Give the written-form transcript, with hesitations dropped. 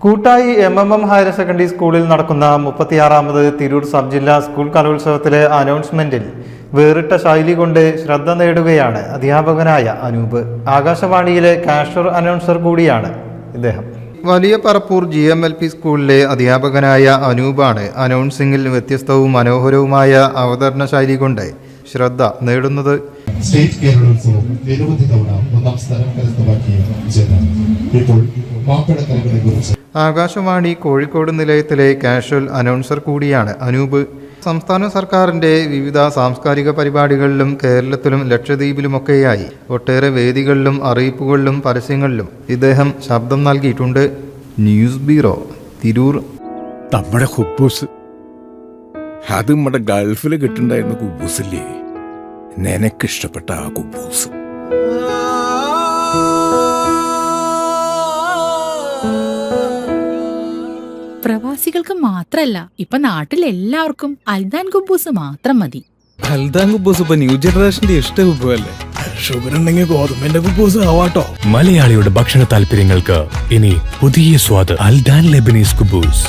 കൂട്ടായി MMM higher secondary സ്കൂളിൽ നടക്കുന്ന 36ാമത് തിരൂർ സബ് ജില്ലാ സ്കൂൾ കലോത്സവത്തിലെ അനൗൺസ്മെന്റിൽ വേറിട്ട ശൈലി കൊണ്ട് ശ്രദ്ധ നേടുകയാണ് അധ്യാപകനായ അനൂപ്. ആകാശവാണിയിലെ കാഷ്വർ അനൗൺസർ കൂടിയാണ് ഇദ്ദേഹം. വലിയ പറപ്പൂർ GMLP സ്കൂളിലെ അധ്യാപകനായ അനൂപാണ് അനൗൺസിംഗിൽ വ്യത്യസ്തവും മനോഹരവുമായ അവതരണ ശൈലി കൊണ്ട് ശ്രദ്ധ നേടുന്നത്. സ്റ്റേറ്റ് കേരളോത്സവം നിരവധി തവണ 1ാം സ്ഥാനം കരസ്ഥമാക്കിയ ജനം ഇപ്പോൾ മാപ്പിളക്കലകളെ കുറിച്ച് ആകാശവാണി കോഴിക്കോട് നിലയത്തിലെ കാഷ്വൽ അനൗൺസർ കൂടിയാണ് അനൂപ്. സംസ്ഥാന സർക്കാരിന്റെ വിവിധ സാംസ്കാരിക പരിപാടികളിലും കേരളത്തിലും ലക്ഷദ്വീപിലുമൊക്കെയായി ഒട്ടേറെ വേദികളിലും അറിയിപ്പുകളിലും പരസ്യങ്ങളിലും ഇദ്ദേഹം ശബ്ദം നൽകിയിട്ടുണ്ട്. News bureau, Tirur. നമ്മുടെ കുബൂസ് അത് നമ്മുടെ ഗൾഫിൽ കിട്ടുണ്ടായിരുന്ന കുബൂസില്ലേ, നിനക്കിഷ്ടപ്പെട്ട ആ കുബൂസ്. പ്രവാസികൾക്ക് മാത്രല്ല, ഇപ്പൊ നാട്ടിൽ എല്ലാവർക്കും അൽദാൻ കുബൂസ് മാത്രം മതി. അൽദാൻ കുബൂസ് ഇപ്പൊ ന്യൂ ജനറേഷന്റെ ഇഷ്ട കുബുവല്ലേ. ഷുഗർ ഉണ്ടെങ്കിൽ ഗോതമ്പിന്റെ കുബൂസ് ആവാട്ടോ. മലയാളിയുടെ ഭക്ഷണ താല്പര്യങ്ങൾക്ക് ഇനി പുതിയ സ്വാദ്. അൽദാൻ ലെബനീസ് കുബൂസ്.